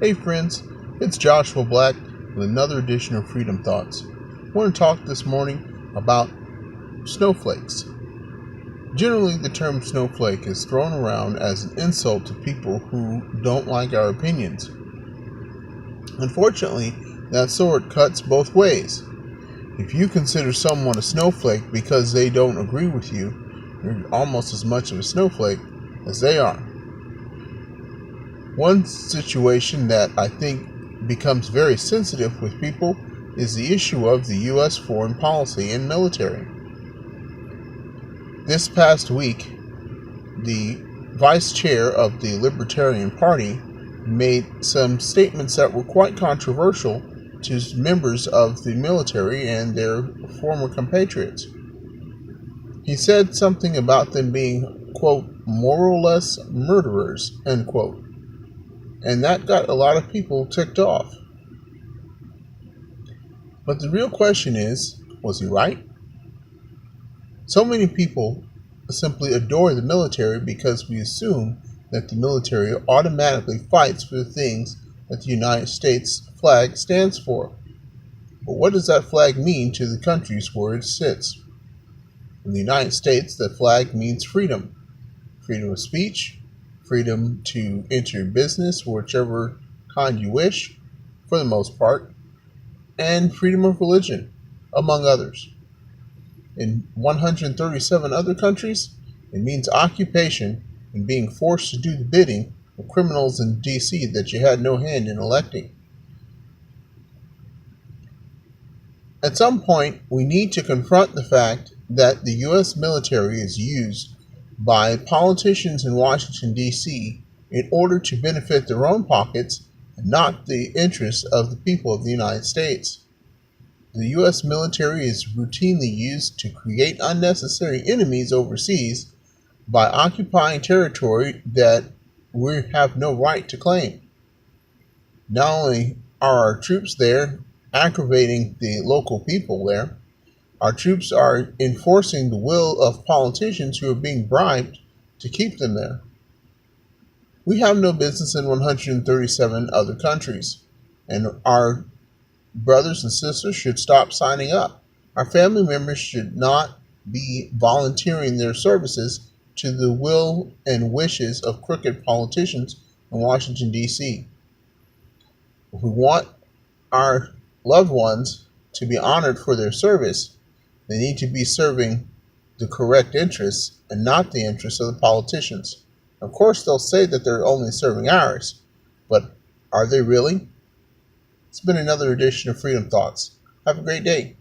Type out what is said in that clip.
Hey friends, it's Joshua Black with another edition of Freedom Thoughts. I want to talk this morning about snowflakes. Generally, the term snowflake is thrown around as an insult to people who don't like our opinions. Unfortunately, that sword cuts both ways. If you consider someone a snowflake because they don't agree with you, you're almost as much of a snowflake as they are. One situation that I think becomes very sensitive with people is the issue of the US foreign policy and military. This past week, the vice chair of the Libertarian Party made some statements that were quite controversial to members of the military and their former compatriots. He said something about them being, quote, moralless murderers, end quote. And that got a lot of people ticked off. But the real question is, was he right? So many people simply adore the military because we assume that the military automatically fights for the things that the United States flag stands for. But what does that flag mean to the countries where it sits? In the United States, that flag means freedom. Freedom of speech, freedom to enter business, whichever kind you wish, for the most part, and freedom of religion, among others. In 137 other countries, it means occupation and being forced to do the bidding of criminals in D.C. that you had no hand in electing. At some point, we need to confront the fact that the U.S. military is used by politicians in Washington, D.C. in order to benefit their own pockets and not the interests of the people of the United States. The U.S. military is routinely used to create unnecessary enemies overseas by occupying territory that we have no right to claim. Not only are our troops there aggravating the local people there, our troops are enforcing the will of politicians who are being bribed to keep them there. We have no business in 137 other countries, and our brothers and sisters should stop signing up. Our family members should not be volunteering their services to the will and wishes of crooked politicians in Washington, D.C. If we want our loved ones to be honored for their service, they need to be serving the correct interests and not the interests of the politicians. Of course, they'll say that they're only serving ours, but are they really? It's been another edition of Freedom Thoughts. Have a great day.